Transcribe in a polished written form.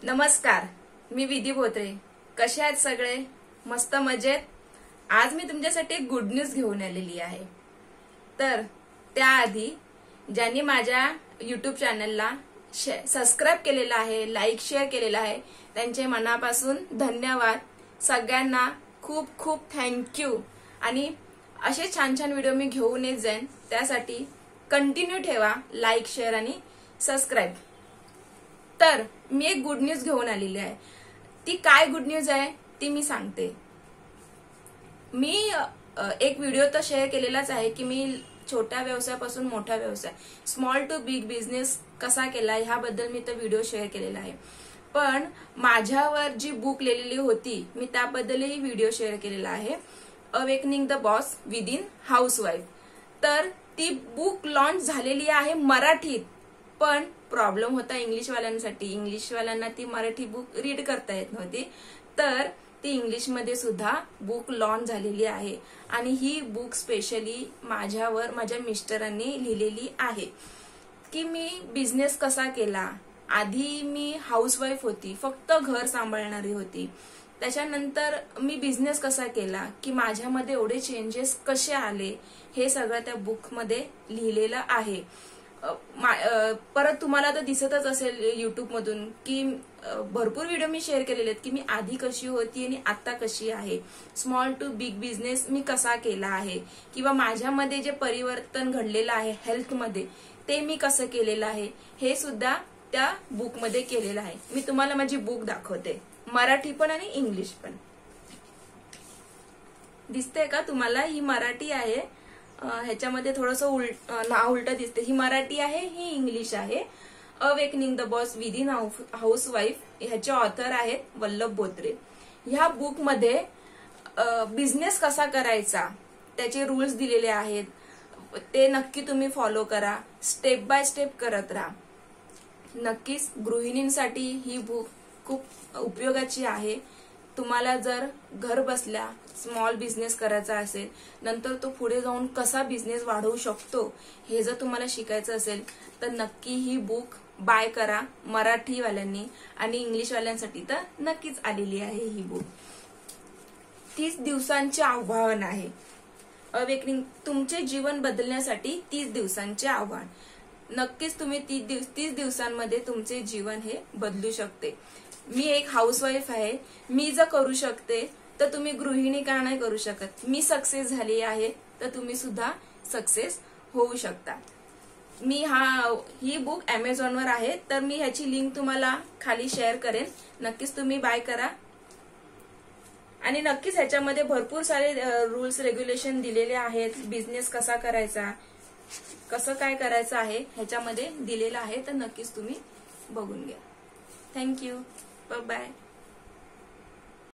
नमस्कार, मी विधी बोत्रे। कसे आहेत सगळे? मस्त मजेत। आज मी तुमच्यासाठी एक गुड न्यूज घेऊन आलेली आहे। तर त्याआधी ज्यांनी माझ्या YouTube चॅनलला सबस्क्राइब केलेला आहे, लाईक शेअर केलेला आहे, त्यांचे मनापासून धन्यवाद। सगळ्यांना खूप खूप थँक्यू। आणि असे छान छान व्हिडिओ मी घेऊन येत जाईन, त्यासाठी कंटिन्यू ठेवा लाईक शेअर आणि सबस्क्राइब। तर मी एक गुड न्यूज घेऊन आलेली आहे। ती काय गुड न्यूज आहे ती मी सांगते। मी एक व्हिडिओ तर शेअर केलेलाच आहे की मी छोट्या व्यवसायापासून मोठा व्यवसाय, स्मॉल टू बिग बिझनेस कसा केला ह्याबद्दल मी तो व्हिडिओ शेअर केलेला आहे। पण माझ्यावर जी बुक लिहिलेली होती मी त्याबद्दलही व्हिडिओ शेअर केलेला आहे, awakening the boss within housewife. तर ती बुक लॉन्च झालेली आहे मराठीत, पण प्रॉब्लेम होता इंग्लिशवाल्यांसाठी। इंग्लिशवाल्यांना ती मराठी बुक रीड करता येत नव्हती, तर ती इंग्लिशमध्ये सुद्धा बुक लॉन्च झालेली आहे। आणि ही बुक स्पेशली माझ्यावर माझ्या मिस्टरांनी लिहिलेली आहे की मी बिझनेस कसा केला। आधी मी हाऊसवाईफ होती, फक्त घर सांभाळणारी होती। त्याच्यानंतर मी बिझनेस कसा केला, की माझ्यामध्ये एवढे चेंजेस कसे आले, हे सगळं त्या बुकमध्ये लिहिलेलं आहे। परत तुम्हाला तर दिसतच असेल YouTube मधून की भरपूर व्हिडिओ मी शेअर केलेले आहेत की मी आधी कशी होती आणि आता कशी आहे, स्मॉल टू बिग बिझनेस मी कसा केला आहे, किंवा माझ्यामध्ये जे परिवर्तन घडलेलं आहे हेल्थमध्ये ते मी कसं केलेलं आहे, हे सुद्धा त्या बुकमध्ये केलेलं आहे। मी तुम्हाला माझी बुक दाखवते, मराठी पण आणि इंग्लिश पण। दिसते का तुम्हाला? ही मराठी आहे, ह्याच्यामध्ये थोडंसं नाव उलट दिसते। ही मराठी आहे, ही इंग्लिश आहे। Awakening the boss within housewife, ह्याचे ऑथर आहेत वल्लभ बोत्रे। ह्या बुक मध्ये बिझनेस कसा करायचा त्याचे रूल्स दिलेले आहेत, ते नक्की तुम्ही फॉलो करा, स्टेप बाय स्टेप करत राहा। नक्कीच गृहिणींसाठी ही बुक खूप उपयोगाची आहे। तुम्हाला जर घर बसल्या स्मॉल बिझनेस करायचा असेल, नंतर तो पुढे जाऊन कसा बिझनेस वाढवू शकतो हे जर तुम्हाला शिकायचं असेल, तर नक्की ही बुक बाय करा मराठीवाल्यांनी। आणि इंग्लिशवाल्यांसाठी तर नक्कीच आलेली आहे ही बुक। 30 दिवसांचे आव्हान आहे अवेकनिंग, तुमचे जीवन बदलण्यासाठी 30 दिवसांचे आव्हान। नक्कीच तुम्ही 30 दिवसांमध्ये तुमचे जीवन हे बदलू शकते। मी एक हाऊसवाईफ आहे, मी जर करू शकते तर तुम्ही गृहिणी का नाही करू शकत? मी सक्सेस झाली आहे तर तुम्ही सुद्धा सक्सेस होऊ शकता। ही बुक Amazonवर आहे, तर मी ह्याची लिंक तुम्हाला खाली शेअर करेन, नक्कीच तुम्ही बाय करा। आणि नक्कीच ह्याच्यामध्ये भरपूर सारे रूल्स रेग्युलेशन दिलेले आहेत, बिझनेस कसा करायचा, कसं काय करायचं आहे ह्याच्यामध्ये दिलेलं आहे, तर नक्कीच तुम्ही बघून घ्या। Thank you, bye bye.